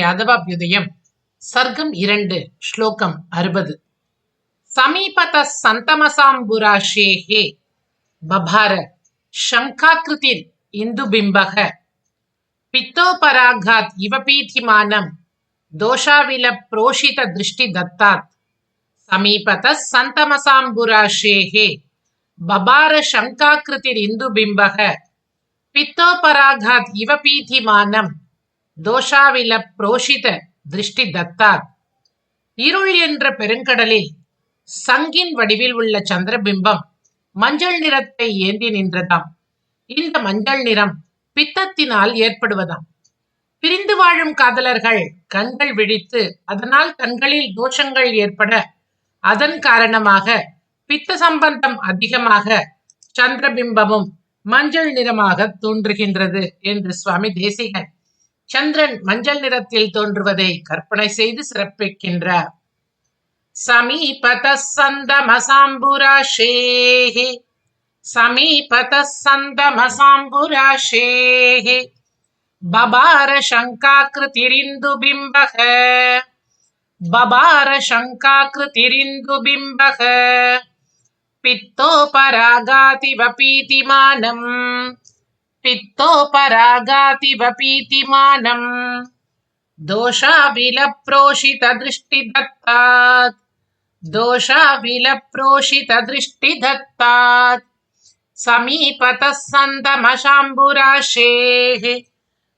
யாதவாபியுதயம் சர்க்கம் 2 ஸ்லோகம் 60. சமீபத சந்தமசாம்புராஷேஹே பபார சங்காக்ருதிர் இந்துபிம்பக பித்தோபராகாத் இவ பீதிமானம் தோஷாவில புரோஷித திருஷ்டி தத்தாத். சமீபத சந்தமசாம்புராஷேஹே பபார சங்காக்ருதிர் இந்துபிம்பக பித்தோபராகாத் இவ பீதிமானம் தோஷாவில புரோஷித திருஷ்டி தத்தாத். இருள் என்ற பெருங்கடலில் சங்கின் வடிவில் உள்ள சந்திரபிம்பம் மஞ்சள் நிறத்தை ஏந்தி நின்றதாம். இந்த மஞ்சள் நிறம் பித்தத்தினால் ஏற்படுவதாம். பிரிந்து வாழும் காதலர்கள் கண்கள் விழித்து அதனால் கண்களில் தோஷங்கள் ஏற்பட அதன் காரணமாக பித்த சம்பந்தம் அதிகமாக சந்திரபிம்பமும் மஞ்சள் நிறமாக தோன்றுகின்றது என்று சுவாமி தேசிகன் சந்திரன் மஞ்சள் நிறத்தில் தோன்றுவதை கற்பனை செய்து சிறப்பிக்கின்றார். சமீபத சந்தமசாம்புராஷேஹே சமீபத சந்தமசாம்புராஷேஹே பபார சங்காக்ருதிரிந்துபிம்பக பபார சங்காக்ருதிரிந்துபிம்பக பித்தோபராகாதிவ பீதிமானம் பித்தோபராகாதிவ பீதிமானம் தோஷாவில புரோஷித திருஷ்டி தத்தாத் தோஷாவில புரோஷித திருஷ்டி தத்தாத். சமீபத சந்தமசாம்புராஷேஹே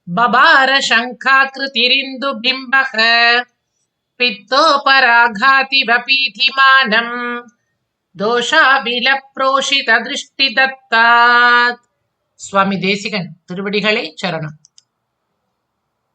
பபார சங்காக்ருதிரிந்துபிம்பக பித்தோபராகாதிவ பீதிமானம் தோஷாவில புரோஷித திருஷ்டி தத்தாத். சுவாமி தேசிகன் திருவடிகளே சரணம்.